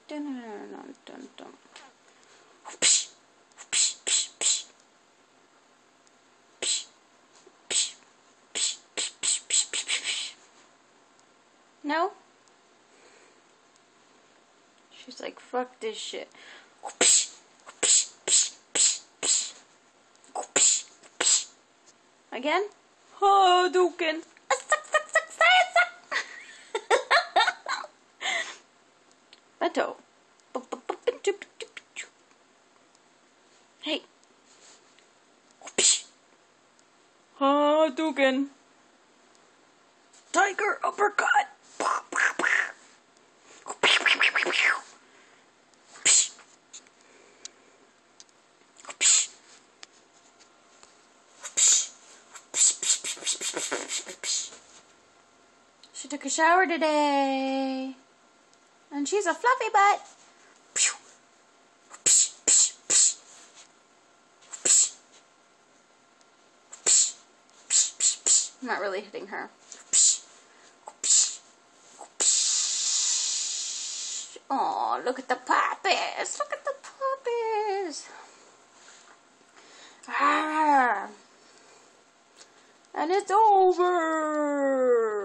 Dun, dun, dun, dun. No? She's like, fuck this shit. Again? Oh, Duken. Beto. Hey. Oh, Duken. Tiger uppercut. She took a shower today. And she's a fluffy butt. I'm not really hitting her. Oh, look at the puppies. Look at the puppies. Ah. And it's over.